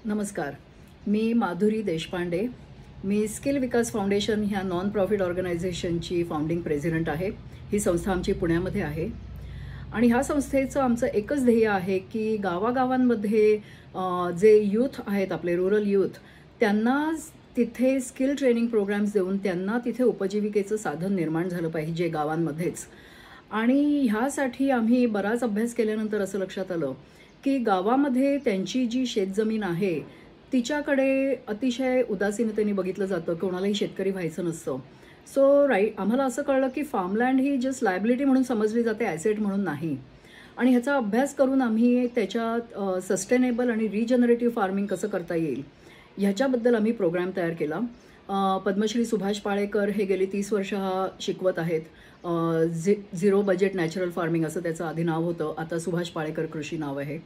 नमस्कार. मी माधुरी देशपांडे. मी स्किल विकास फाउंडेशन ह्या non profit ऑर्गनायझेशनची founding president आहे. ही संस्था आमची पुण्यामध्ये आहे आणि ह्या संस्थेचं आमचं एकच ध्येय आहे की गावागावांमध्ये जे यूथ आहेत, आपले रूरल यूथ, त्यांना तिथे स्किल ट्रेनिंग प्रोग्राम्स देऊन त्यांना तिथे उपजीविकेचं साधन निर्माण झालं पाहिजे गावांमध्येच. आणि ह्यासाठी आम्ही बराच अभ्यास केल्यानंतर असं लक्षात आलं की गावामध्ये त्यांची जी शेतजमीन आहे तिच्याकडे अतिशय उदासीनतेने बघितलं जातं. कोणालाही शेतकरी व्हायचं नसतं. सो आम्हाला असं कळलं की फार्मलँड ही जस्ट लायबिलिटी म्हणून समजली जाते, ॲसेट म्हणून नाही. आणि ह्याचा अभ्यास करून आम्ही त्याच्यात सस्टेनेबल आणि रिजनरेटिव्ह फार्मिंग कसं करता येईल ह्याच्याबद्दल आम्ही प्रोग्राम तयार केला. पद्मश्री सुभाष पाळेकर हे गेली 30 वर्ष हा शिकवत आहेत. झिरो बजेट नॅचरल फार्मिंग असं त्याचं आधी नाव होतं, आता सुभाष पाळेकर कृषी नाव आहे.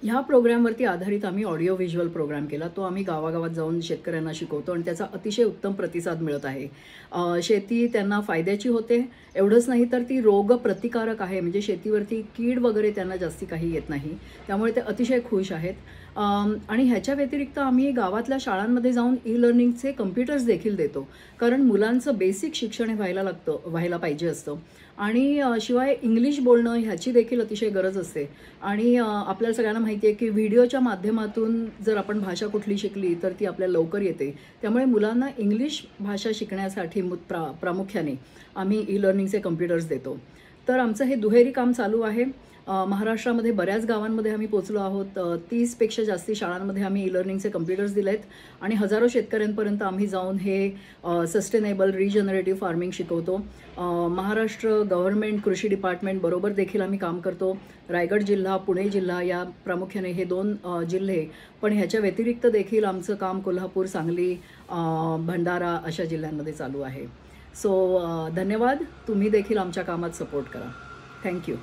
ह्या प्रोग्रामवरती आधारित आम्ही ऑडिओ व्हिज्युअल प्रोग्राम केला. तो आम्ही गावागावात जाऊन शेतकऱ्यांना शिकवतो आणि त्याचा अतिशय उत्तम प्रतिसाद मिळत आहे. शेती त्यांना फायद्याची होते. एवढंच नाही तर ती रोग प्रतिकारक आहे, म्हणजे शेतीवरती कीड वगैरे त्यांना जास्ती काही येत नाही. त्यामुळे ते अतिशय खुश आहेत. आणि ह्याच्या व्यतिरिक्त आम्ही गावातल्या शाळांमध्ये जाऊन ई-लर्निंगचे कम्प्युटर्स देखील देतो, कारण मुलांचं बेसिक शिक्षण हे व्हायला पाहिजे असतं. आणि शिवाय इंग्लिश बोलणं ह्याची देखील अतिशय गरज असते. आणि आपल्याला सगळ्यांना माहिती आहे की व्हिडिओच्या माध्यमातून जर आपण भाषा कुठली शिकली तर ती आपल्याला लवकर येते. त्यामुळे मुलांना इंग्लिश भाषा शिकण्यासाठी प्रामुख्याने आम्ही ई-लर्निंगचे कम्प्युटर्स देतो. तर आमचं हे दुहेरी काम चालू आहे. महाराष्ट्रामध्ये बऱ्याच गावांमध्ये आम्ही पोचलो आहोत. 30पेक्षा जास्ती शाळांमध्ये आम्ही ई-लर्निंगचे कम्प्युटर्स दिलेत आणि हजारो शेतकऱ्यांपर्यंत आम्ही जाऊन हे सस्टेनेबल रिजनरेटिव्ह फार्मिंग शिकवतो. महाराष्ट्र गव्हर्नमेंट कृषी डिपार्टमेंट बरोबर देखील आम्ही काम करतो. रायगड जिल्हा, पुणे जिल्हा या प्रामुख्याने हे 2 जिल्हे, पण ह्याच्या व्यतिरिक्त देखील आमचं काम कोल्हापूर, सांगली, भंडारा अशा जिल्ह्यांमध्ये चालू आहे. सो धन्यवाद. तुम्ही देखील आमच्या कामात सपोर्ट करा. थँक्यू.